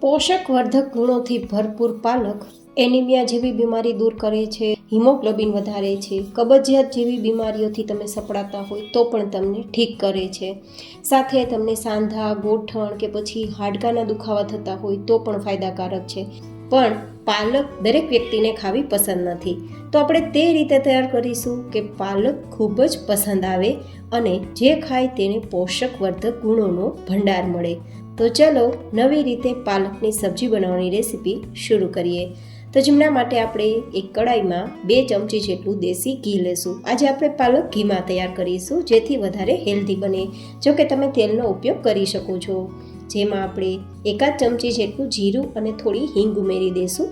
પોષકવર્ધક ગુણોથી ભરપૂર પાલક એનિમિયા જેવી બીમારી દૂર કરે છે, હિમોગ્લોબિન વધારે છે, કબજિયાત જેવી બીમારીઓથી તમે સપડાતા હોય તો પણ તમને ઠીક કરે છે. સાથે તમને સાંધા, ગોઠણ કે પછી હાડકાના દુખાવા થતા હોય તો પણ ફાયદાકારક છે. પણ પાલક દરેક વ્યક્તિને ખાવી પસંદ નથી, તો આપણે તે રીતે તૈયાર કરીશું કે પાલક ખૂબ જ પસંદ આવે અને જે ખાય તેને પોષકવર્ધક ગુણોનો ભંડાર મળે. તો ચલો નવી રીતે પાલકની સબ્જી બનાવવાની રેસીપી શરૂ કરીએ. તો જેમના માટે આપણે એક કડાઈમાં 2 ચમચી જેટલું દેશી ઘી લેશું. આજે આપણે પાલક ઘીમાં તૈયાર કરીશું, જેથી વધારે હેલ્ધી બને. જો કે તમે તેલનો ઉપયોગ કરી શકો છો. જેમાં આપણે 1 ચમચી જેટલું જીરું અને થોડી હિંગ ઉમેરી દઈશું.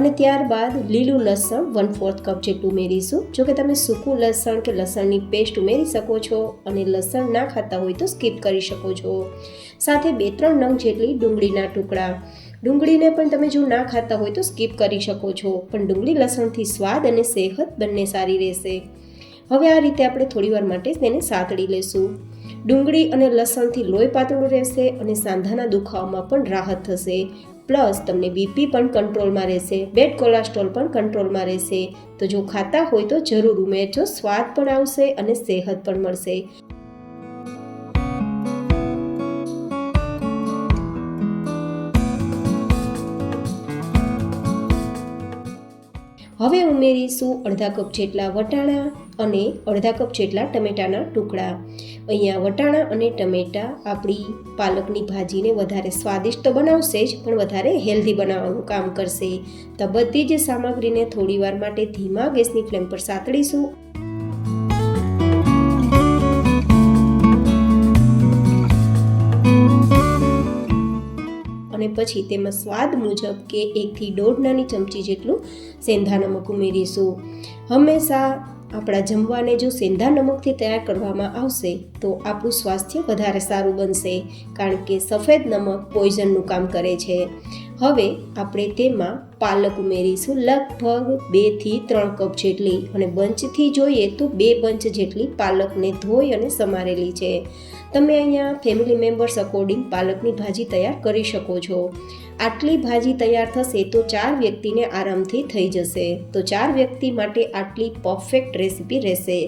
અને ત્યારબાદ લીલું લસણ 1/4 કપ જેટલું ઉમેરીશું. જો કે તમે સૂકું લસણ કે લસણની પેસ્ટ ઉમેરી શકો છો અને લસણ ના ખાતા હોય તો સ્કીપ કરી શકો છો. સાથે 2-3 નંગ જેટલી ડુંગળીના ટુકડા. ડુંગળીને પણ તમે જો ના ખાતા હોય તો સ્કીપ કરી શકો છો, પણ ડુંગળી લસણથી સ્વાદ અને સેહત બંને સારી રહેશે. હવે આ રીતે આપણે થોડીવાર માટે તેને સાતળી લેશું. ડુંગળી અને લસણથી લોહી પાતળું રહેશે અને સાંધાના દુખાવામાં પણ રાહત થશે. પ્લસ તમને બીપી પણ કંટ્રોલમાં રહેશે, બેડ કોલેસ્ટ્રોલ પણ કંટ્રોલમાં રહેશે. તો જો ખાતા હોય તો જરૂર ઉમેરજો, સ્વાદ પણ આવશે અને સેહત પણ મળશે. હવે ઉમેરીશું અડધા કપ જેટલા વટાણા અને અડધા કપ જેટલા ટમેટાના ટુકડા. અહીંયા વટાણા અને ટમેટા આપણી પાલકની ભાજીને વધારે સ્વાદિષ્ટ તો બનાવશે જ, પણ વધારે હેલ્ધી બનાવવાનું કામ કરશે. તો બધી જ સામગ્રીને થોડીવાર માટે ધીમા ગેસની ફ્લેમ પર સાતળીશું. અને પછી તેમાં સ્વાદ મુજબ કે 1 થી 1.5 નાની ચમચી જેટલું સેંધા નમક ઉમેરીશું. હંમેશા આપણા જમવાને જો સેંધા નમકથી તૈયાર કરવામાં આવશે તો આપણું સ્વાસ્થ્ય વધારે સારું બનશે, કારણ કે સફેદ નમક પોઈઝનનું કામ કરે છે. હવે આપણે તેમાં પાલક ઉમેરીશું, લગભગ 2 થી 3 કપ જેટલી, અને બંચથી જોઈએ તો 2 બંચ જેટલી પાલકને ધોઈ અને સમારેલી છે. તમે અહીંયા ફેમિલી મેમ્બર્સ અકોર્ડિંગ પાલકની ભાજી તૈયાર કરી શકો છો. આટલી ભાજી તૈયાર થશે તો 4 વ્યક્તિને આરામથી થઈ જશે. તો 4 વ્યક્તિ માટે આટલી પરફેક્ટ રેસીપી રહેશે.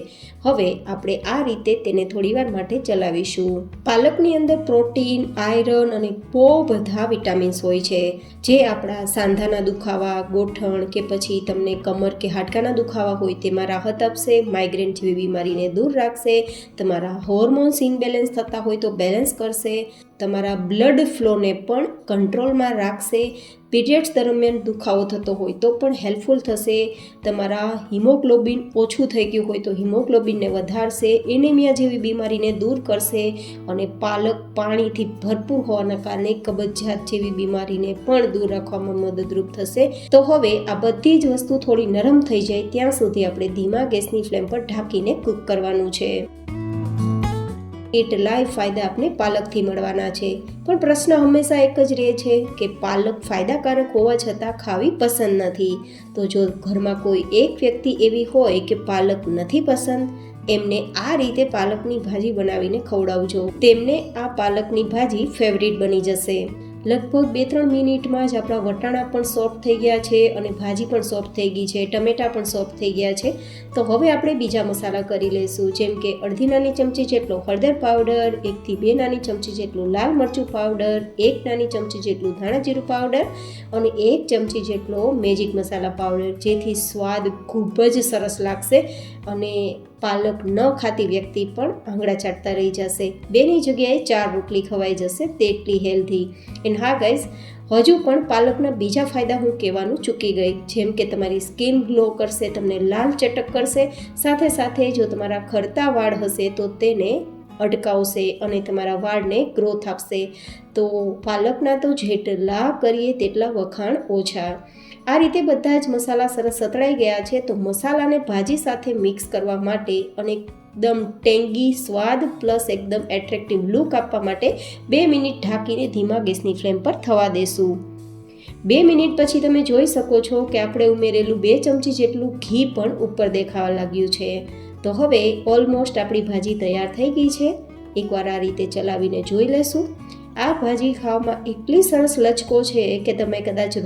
હવે આપણે આ રીતે તેને થોડીવાર માટે ચલાવીશું. પાલકની અંદર પ્રોટીન, આયરન અને બહુ બધા વિટામિન્સ હોય છે, જે આપણા સાંધાના દુખાવા, ગોઠણ કે પછી તમને કમર કે હાડકાના દુખાવા હોય તેમાં રાહત આપશે, માઇગ્રેન જેવી બીમારીને દૂર રાખશે, તમારા હોર્મોન્સ ઇનબેલેન્સ થતા હોય તો બેલેન્સ કરશે, તમારા બ્લડ ફ્લોને પણ કંટ્રોલમાં રાખશે, પીરિયડ્સ દરમિયાન દુખાવો થતો હોય તો પણ હેલ્પફુલ થશે, તમારા હિમોગ્લોબિન ઓછું થઈ ગયું હોય તો હિમોગ્લોબિનને વધારશે, એનિમિયા જેવી બીમારીને દૂર કરશે, અને પાલક પાણીથી ભરપૂર હોવાના કારણે કબજિયાત જેવી બીમારીને પણ દૂર રાખવામાં મદદરૂપ થશે. તો હવે આ બધી જ વસ્તુ થોડી નરમ થઈ જાય ત્યાં સુધી આપણે ધીમા ગેસની ફ્લેમ પર ઢાંકીને કૂક કરવાનું છે. એટલાય ફાયદા આપણે પાલકથી મળવાના છે, પણ પ્રશ્ન હંમેશા એક જ રહે છે કે પાલક ફાયદાકારક હોવા છતાં ખાવી પસંદ નથી. તો જો ઘરમાં કોઈ એક વ્યક્તિ એવી હોય કે પાલક નથી પસંદ, એમને આ રીતે પાલકની ભાજી બનાવીને ખવડાવજો. તેમને આ પાલકની ભાજી ફેવરિટ બની જશે. લગભગ 2-3 મિનિટમાં જ આપણા વટાણા પણ સોફ્ટ થઈ ગયા છે અને ભાજી પણ સોફ્ટ થઈ ગઈ છે, ટમેટા પણ સોફ્ટ થઈ ગયા છે. તો હવે આપણે બીજા મસાલા કરી લઈશું, જેમ કે અડધી નાની ચમચી જેટલો હળદર પાવડર, 1 થી 2 નાની ચમચી જેટલું લાલ મરચું પાવડર, 1 નાની ચમચી જેટલું ધાણા જીરું પાવડર અને 1 ચમચી જેટલો મેજિક મસાલા પાવડર, જેથી સ્વાદ ખૂબ જ સરસ લાગશે અને પાલક ન ખાતી વ્યક્તિ પણ આંગળા ચાટતા રહી જશે. 2ની જગ્યાએ 4 રોટલી ખવાઈ જશે, તેટલી હેલ્ધી. એન્ડ હા ગાઈઝ, હજુ પણ પાલકના બીજા ફાયદા હું કહેવાનું ચૂકી ગઈ, જેમ કે તમારી સ્કિન ગ્લો કરશે, તમને લાલ ચટક કરશે, સાથે સાથે જો તમારા ખરતા વાળ હશે તો તેને અટકાવશે અને તમારા વાળને ગ્રોથ આપશે. તો પાલકના તો જેટલા કરીએ તેટલા વખાણ ઓછા. આ રીતે બધા જ મસાલા સરસ સતળાઈ ગયા છે. તો મસાલાને ભાજી સાથે મિક્સ કરવા માટે અને એકદમ ટેંગી સ્વાદ પ્લસ એકદમ એટ્રેક્ટિવ લુક આપવા માટે 2 મિનિટ ઢાંકીને ધીમા ગેસની ફ્લેમ પર થવા દેશું. 2 મિનિટ પછી તમે જોઈ શકો છો કે આપણે ઉમેરેલું 2 ચમચી જેટલું ઘી પણ ઉપર દેખાવા લાગ્યું છે. તો હવે ઓલમોસ્ટ આપણી ભાજી તૈયાર થઈ ગઈ છે. એકવાર આ રીતે ચલાવીને જોઈ લેશું. આ ભાજી ખાવામાં એટલી સરસ લચકો છે કે તમે કદાચ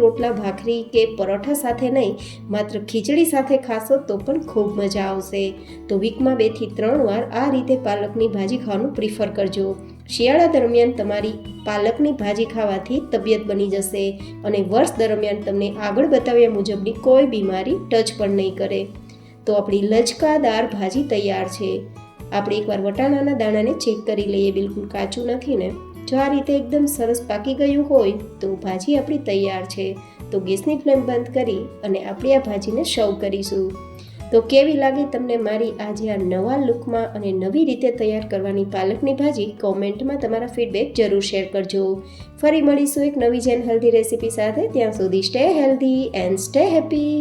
રોટલા ભાખરી કે પરોઠા સાથે નહીં, માત્ર ખીચડી સાથે ખાશો તો પણ ખૂબ મજા આવશે. તો વીકમાં 2 થી 3 વાર આ રીતે પાલકની ભાજી ખાવાનું પ્રિફર કરજો. શિયાળા દરમિયાન તમારી પાલકની ભાજી ખાવાથી તબિયત બની જશે અને વર્ષ દરમિયાન તમને આગળ બતાવ્યા મુજબની કોઈ બીમારી ટચ પણ નહીં કરે. તો આપણી લચકાદાર ભાજી તૈયાર છે. આપણે એકવાર વટાણાના દાણાને ચેક કરી લઈએ, બિલકુલ કાચું નથી ને. જો આ રીતે એકદમ સરસ પાકી ગયું હોય તો ભાજી આપણી તૈયાર છે. તો ગેસની ફ્લેમ બંધ કરી અને આપણે આ ભાજીને સર્વ કરીશું. તો કેવી લાગી તમને મારી આજે આ નવા લુકમાં અને નવી રીતે તૈયાર કરવાની પાલકની ભાજી? કોમેન્ટમાં તમારા ફીડબેક જરૂર શેર કરજો. ફરી મળીશું એક નવી જેન હેલ્ધી રેસીપી સાથે. ત્યાં સુધી stay healthy and stay happy.